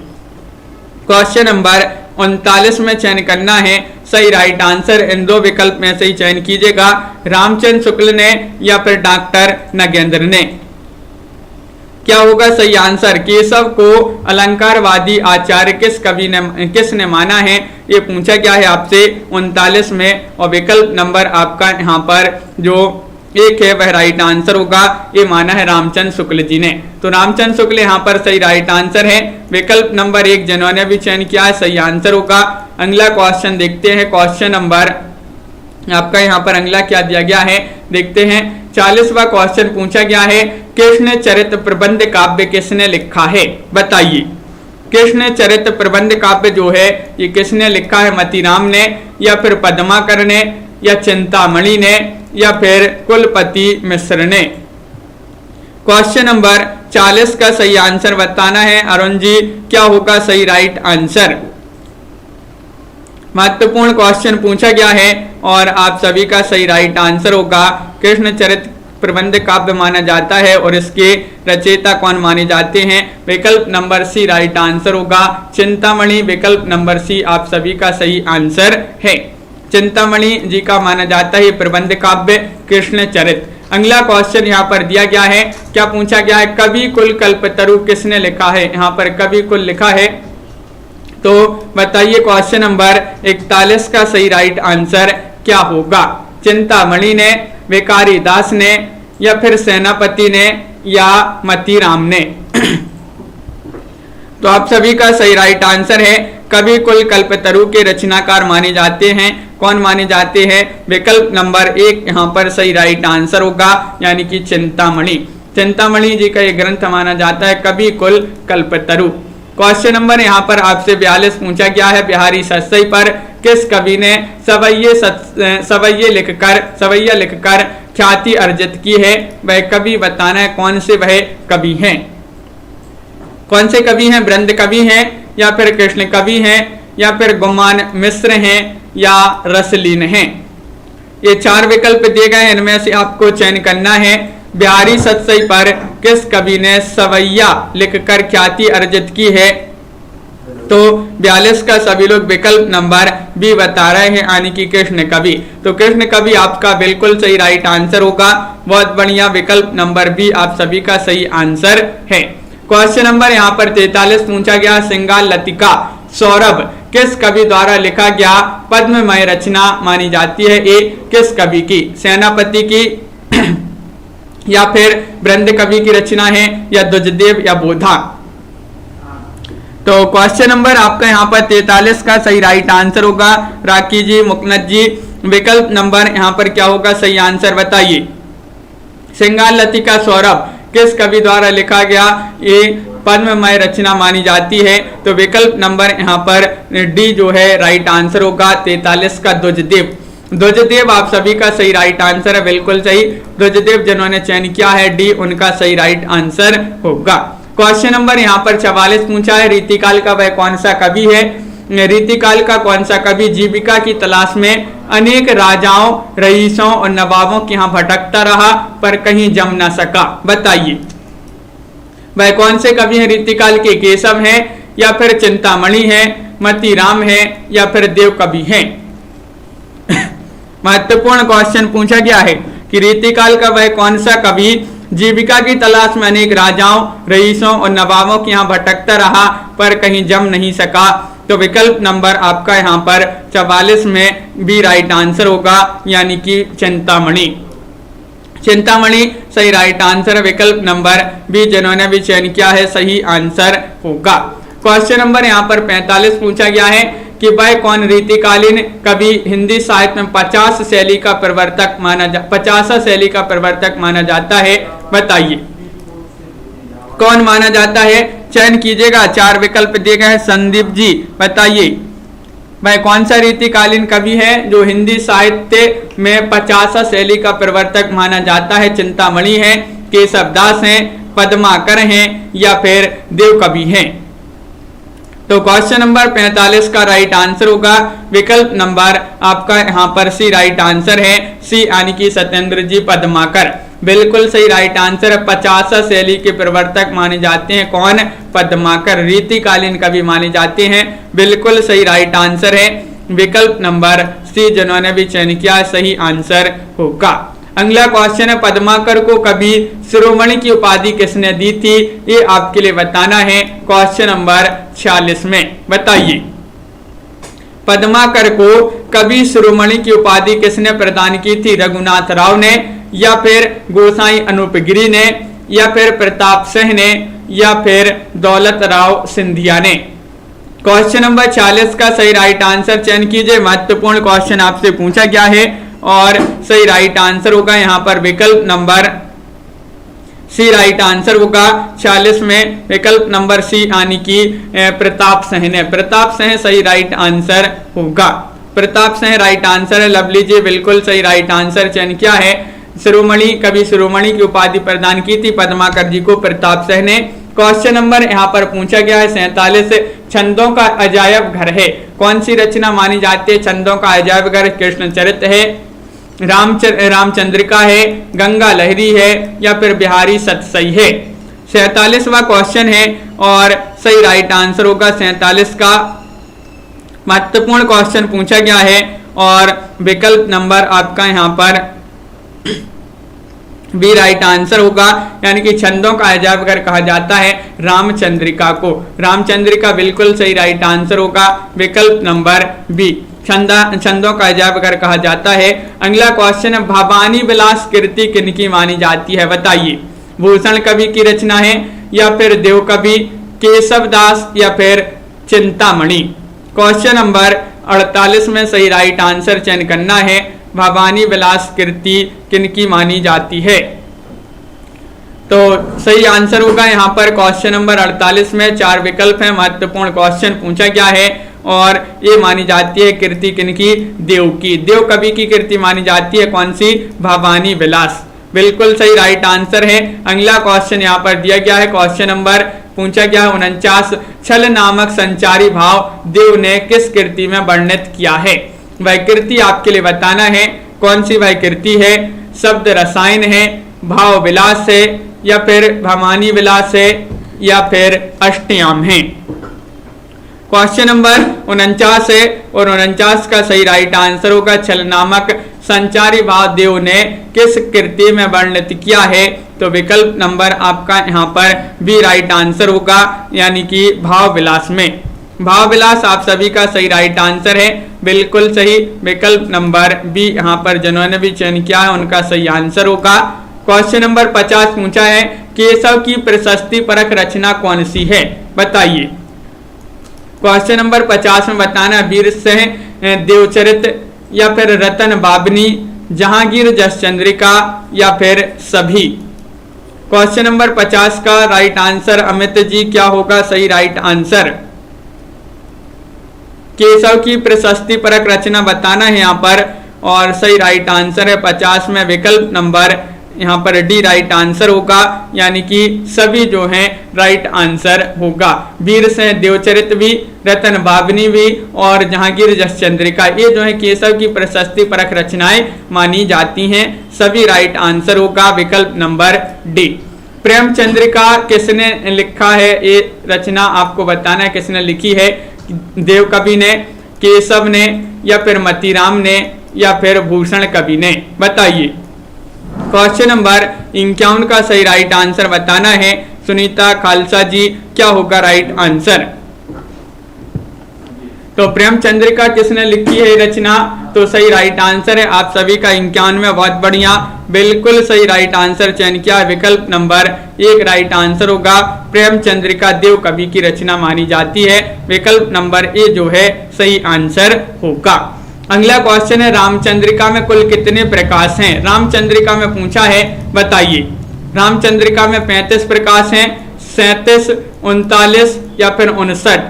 क्वेश्चन नंबर 39 में चयन करना है सही राइट आंसर इन दो विकल्प में से ही चयन कीजिएगा, रामचंद्र शुक्ल ने या फिर डॉक्टर नगेंद्र ने। क्या होगा सही आंसर? केशव को अलंकारवादी आचार्य किसने माना है, ये पूछा गया है आपसे 39 में। और विकल्प नंबर आपका यहाँ पर जो एक है वह राइट आंसर होगा, ये माना है रामचंद्र शुक्ल जी ने। तो रामचंद्र शुक्ल यहाँ पर सही राइट आंसर है। विकल्प नंबर 1 जिन्होंने भी चयन किया है सही आंसर होगा। अगला क्वेश्चन देखते हैं, क्वेश्चन नंबर आपका यहाँ पर अगला क्या दिया गया है देखते हैं। 40वां क्वेश्चन पूछा गया है, कृष्ण चरित्र प्रबंध काव्य किसने लिखा है, बताइए। कृष्ण चरित्र प्रबंध काव्य जो है ये किसने लिखा है? मतीराम ने या फिर पद्माकर ने या चिंतामणि ने या फिर कुलपति मिश्र ने। क्वेश्चन नंबर 40 का सही आंसर बताना है। अरुण जी क्या होगा सही राइट आंसर? महत्वपूर्ण क्वेश्चन पूछा गया है और आप सभी का सही राइट आंसर होगा कृष्ण चरित्र प्रबंध काव्य माना जाता है और इसके रचयिता कौन माने जाते हैं? विकल्प नंबर सी राइट आंसर होगा चिंतामणि। विकल्प नंबर सी आप सभी का सही आंसर है, चिंतामणि जी का माना जाता है प्रबंध काव्य कृष्ण चरित्र। अगला क्वेश्चन यहाँ पर दिया गया है, क्या पूछा गया है? कवि कुल कल्पतरु किसने लिखा है? यहाँ पर कवि कुल लिखा है, तो बताइए क्वेश्चन नंबर 41 का सही राइट आंसर क्या होगा? चिंतामणि ने, विकारी दास ने या फिर सेनापति ने या मतीराम ने। तो आप सभी का सही राइट आंसर है कवि कुल कल्पतरु के रचनाकार माने जाते हैं। कौन माने जाते हैं? विकल्प नंबर 1 यहाँ पर सही राइट आंसर होगा, यानी कि चिंतामणि। चिंतामणि जी का ये ग्रंथ माना जाता है कवि कुल कल्पतरु। क्वेश्चन नंबर यहाँ पर आपसे 42 पूछा गया है, बिहारी सतसई पर किस कवि ने सवैया लिखकर ख्याति अर्जित की है? वह कवि बताना है, कौन से वह कवि हैं? कौन से कवि हैं? वृंद कवि हैं या फिर कृष्ण कवि हैं या फिर गुमान मिश्र हैं या रसलीन हैं? ये 4 विकल्प दिए गए हैं, इनमें से आपको चयन करना है। बिहारी सतसई पर किस कवि ने सवैया लिखकर ख्याति अर्जित की है? तो 42 का सभी लोग विकल्प नंबर बी बता रहे हैं, यानी कि कृष्ण कवि। तो कृष्ण कवि आपका बिल्कुल सही राइट आंसर होगा, बहुत बढ़िया। विकल्प नंबर बी आप सभी का सही आंसर है। क्वेश्चन नंबर यहाँ पर 43 पूछा गया, श्रृंगार लतिका सौरभ किस कवि द्वारा लिखा गया पद्ममय रचना मानी जाती है? ए किस कवि की? सेनापति की या फिर वृंद कवि की रचना है या द्विजदेव या बोधा? तो क्वेश्चन नंबर आपका यहाँ पर 43 का सही राइट आंसर होगा राखी जी, मुकनद जी। विकल्प नंबर यहाँ पर क्या होगा सही आंसर बताइए। श्रृंगार लतिका सौरभ किस कवि द्वारा लिखा गया ये पद्ममय रचना मानी जाती है? तो विकल्प नंबर यहाँ पर डी जो है राइट आंसर होगा 43 का द्विजदेव। द्विजदेव आप सभी का सही राइट आंसर है, बिल्कुल सही। द्विजदेव जिन्होंने चयन किया है डी, उनका सही राइट आंसर होगा। क्वेश्चन नंबर यहाँ पर 44 पूछा है, रीतिकाल का वह कौन सा कवि है? रीतिकाल का कौन सा कवि जीविका की तलाश में अनेक राजाओं, रईसों और नवाबों के यहाँ भटकता रहा पर कहीं जम न सका? बताइए वह कौन से कवि हैं रीतिकाल के? केशव हैं या फिर चिंतामणि हैं, मतीराम हैं या फिर देव कवि हैं? महत्वपूर्ण क्वेश्चन पूछा गया है कि रीतिकाल का वह कौन सा कवि जीविका की तलाश में अनेक राजाओं, रईसों और नवाबों के यहाँ भटकता रहा पर कहीं जम नहीं सका? तो विकल्प नंबर आपका यहाँ पर 44 में बी राइट आंसर होगा, यानी कि चिंतामणि। चिंतामणि सही राइट आंसर, विकल्प नंबर बी जिन्होंने भी चयन किया है सही आंसर होगा। क्वेश्चन नंबर यहाँ पर 45 पूछा गया है कि वह कौन रीतिकालीन कवि हिंदी साहित्य में 50 शैली का प्रवर्तक माना जाता है? बताइए कौन माना जाता है? चयन कीजिएगा, 4 विकल्प दिए गए हैं। संदीप जी बताइए वह कौन सा रीतिकालीन कवि है जो हिंदी साहित्य में 50 शैली का प्रवर्तक माना जाता है? चिंतामणि है, केशवदास हैं, पद्माकर हैं या फिर देव कवि हैं? तो क्वेश्चन नंबर 45 का राइट आंसर होगा विकल्प नंबर आपका यहाँ पर सी राइट आंसर है, सी यानी कि सत्येंद्र जी पद्माकर। बिल्कुल सही राइट आंसर है। 50 शैली के प्रवर्तक माने जाते हैं कौन? पद्माकर। रीतिकालीन कवि माने जाते हैं। बिल्कुल सही राइट आंसर है विकल्प नंबर सी, जिन्होंने भी चयन किया सही आंसर होगा। अगला क्वेश्चन है, पद्माकर को कवि शिरोमणि की उपाधि किसने दी थी? ये आपके लिए बताना है क्वेश्चन नंबर 46 में। बताइए, पद्माकर को कवि शिरोमणि की उपाधि किसने प्रदान की थी? रघुनाथ राव ने, या फिर गोसाई अनूपगिरी ने, या फिर प्रताप सिंह ने, या फिर दौलत राव सिंधिया ने? क्वेश्चन नंबर 40 का सही राइट आंसर चयन कीजिए। महत्वपूर्ण क्वेश्चन आपसे पूछा गया है और सही राइट आंसर होगा यहाँ पर विकल्प नंबर सी राइट आंसर होगा। 40 में विकल्प नंबर सी यानी कि प्रताप सिंह ने। प्रताप सिंह सही राइट आंसर होगा। प्रताप सिंह राइट आंसर है। लवली जी बिल्कुल सही राइट आंसर चयन किया है। शिरोमणि कवि शिरोमणि की उपाधि प्रदान की थी पद्माकर जी को प्रताप सिंह ने। क्वेश्चन नंबर यहाँ पर पूछा गया है 47, छंदों का अजायब घर है, कौन सी रचना मानी जाती है छंदों का अजायब घर? कृष्ण चरित है, रामचंद्रिका है, गंगा लहरी है, या फिर बिहारी सतसई है? 47वां क्वेश्चन है और सही राइट आंसर होगा 47 का। महत्वपूर्ण क्वेश्चन पूछा गया है और विकल्प नंबर आपका यहाँ पर बी राइट आंसर होगा, यानी कि छंदों का अजायब घर कहा जाता है रामचंद्रिका को। रामचंद्रिका बिल्कुल सही राइट आंसर होगा विकल्प नंबर बी, छंदों का अजायब घर कहा जाता है। अगला क्वेश्चन है, भवानी विलास कृति किनकी मानी जाती है? बताइए, भूषण कवि की रचना है, या फिर देव कवि, केशव दास, या फिर चिंतामणि? क्वेश्चन नंबर 48 में सही राइट आंसर चयन करना है। भवानी विलास कृति किनकी मानी जाती है? तो सही आंसर होगा यहाँ पर क्वेश्चन नंबर 48 में 4 विकल्प हैं। महत्वपूर्ण क्वेश्चन पूछा गया है और ये मानी जाती है कृति किनकी? देव की। देव कवि की कृति मानी जाती है कौन सी? भवानी विलास। बिल्कुल सही राइट आंसर है। अगला क्वेश्चन यहाँ पर दिया गया है, क्वेश्चन नंबर पूछा गया है 49, छल नामक संचारी भाव देव ने किस कृति में वर्णित किया है? वह कृति आपके लिए बताना है कौन सी वह कृति है? शब्द रसायन है, भाव विलास है, या फिर भवानी विलास है, या फिर अष्टयाम है? क्वेश्चन नंबर 49 है और 49 का सही राइट आंसर होगा छल नामक संचारी भाव देव ने किस कृति में वर्णित किया है? तो विकल्प नंबर आपका यहाँ पर बी राइट आंसर होगा, यानी कि भाव विलास में। भाव विलास आप सभी का सही राइट आंसर है। बिल्कुल सही विकल्प नंबर बी यहाँ पर जिन्होंने भी चयन किया है उनका सही आंसर होगा। क्वेश्चन नंबर 50 पूछा है, केशव की प्रशस्ति परक रचना कौन सी है? बताइए। क्वेश्चन नंबर 50 में बताना वीर सिंह देवचरित, या फिर रतन बाबनी, जहांगीर जसचंद्रिका, या फिर सभी? क्वेश्चन नंबर 50 का राइट आंसर अमित जी क्या होगा सही राइट आंसर? केशव की प्रशस्ति परक रचना बताना है यहाँ पर और सही राइट आंसर है 50 में विकल्प नंबर यहाँ पर डी राइट आंसर होगा, यानी कि सभी जो हैं राइट आंसर होगा। वीर सिंह देवचरित भी, रतन बाबनी भी और जहांगीर जसचंद्रिका, ये जो है केशव की प्रशस्ति परक रचनाएं मानी जाती हैं। सभी राइट आंसर होगा विकल्प नंबर डी। प्रेमचंद्रिका किसने लिखा है? ये रचना आपको बताना है किसने लिखी है। देव कवि ने, केशव ने, या फिर मतीराम ने, या फिर भूषण कवि ने? बताइए। क्वेश्चन नंबर 51 का सही राइट आंसर बताना है। सुनीता खालसा जी क्या होगा राइट आंसर? तो प्रेमचंद्रिका किसने लिखी है रचना? तो सही राइट आंसर है आप सभी का 51, बहुत बढ़िया, बिल्कुल सही राइट आंसर चयन किया। विकल्प नंबर 1 राइट आंसर होगा। प्रेमचंद्रिका देव कवि की रचना मानी जाती है। विकल्प नंबर ए जो है सही आंसर होगा। अगला क्वेश्चन है, रामचंद्रिका में कुल कितने प्रकाश हैं? रामचंद्रिका में पूछा है, बताइए। रामचंद्रिका में 35 प्रकाश हैं, 37, 39 या फिर 59?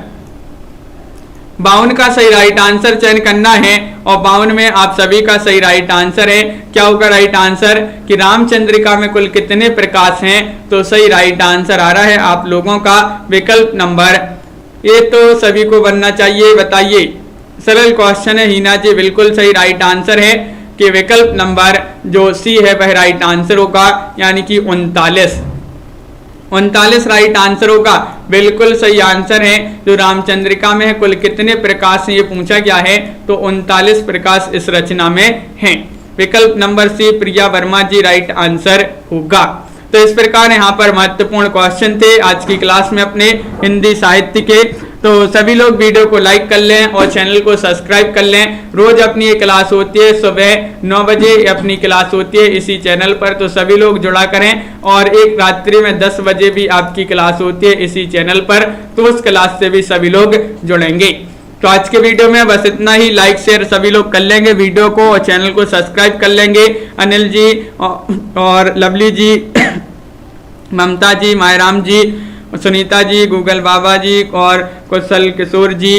52 का सही राइट आंसर चयन करना है और 52 में आप सभी का सही राइट आंसर है। क्या होगा राइट आंसर कि रामचंद्रिका में कुल कितने प्रकाश हैं? तो सही राइट आंसर आ रहा है आप लोगों का विकल्प नंबर ए, तो सभी को बनना चाहिए। बताइए, सरल क्वेश्चन है हीना जी, बिल्कुल सही राइट आंसर है। कि विकल्प नंबर जो सी है वह राइट आंसर होगा, यानी कि 39 राइट आंसर होगा। बिल्कुल सही आंसर है जो रामचंद्रिका में है। कुल कितने प्रकाश हैं ये पूछा गया है, तो 39 प्रकाश इस रचना में हैं। विकल्प नंबर सी प्रिया वर्मा जी राइट आंसर होगा। तो इस प्रकार यहाँ पर महत्वपूर्ण क्वेश्चन थे आज की क्लास में अपने हिंदी साहित्य के। तो सभी लोग वीडियो को लाइक कर लें और चैनल को सब्सक्राइब कर लें। रोज अपनी ये क्लास होती है, सुबह 9 बजे अपनी क्लास होती है इसी चैनल पर, तो सभी लोग जुड़ा करें। और एक रात्रि में 10 बजे भी आपकी क्लास होती है इसी चैनल पर, तो उस क्लास से भी सभी लोग जुड़ेंगे। तो आज के वीडियो में बस इतना ही। लाइक शेयर सभी लोग कर लेंगे वीडियो को और चैनल को सब्सक्राइब कर लेंगे। अनिल जी और लवली जी, ममता जी, मायराम जी, सुनीता जी, गूगल बाबा जी और कुशल किशोर जी,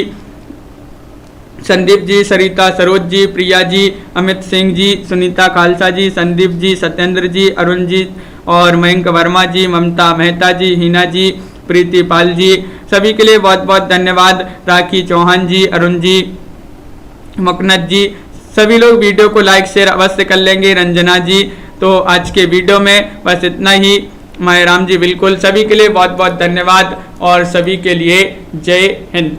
संदीप जी, सरिता सरोज जी, प्रिया जी, अमित सिंह जी, सुनीता खालसा जी, संदीप जी, सत्येंद्र जी, अरुण जी और मयंक वर्मा जी, ममता मेहता जी, हिना जी, प्रीति पाल जी, सभी के लिए बहुत बहुत धन्यवाद। राखी चौहान जी, अरुण जी, मकनत जी, सभी लोग वीडियो को लाइक शेयर अवश्य कर लेंगे। रंजना जी, तो आज के वीडियो में बस इतना ही। मायराम जी, बिल्कुल सभी के लिए बहुत बहुत धन्यवाद और सभी के लिए जय हिंद।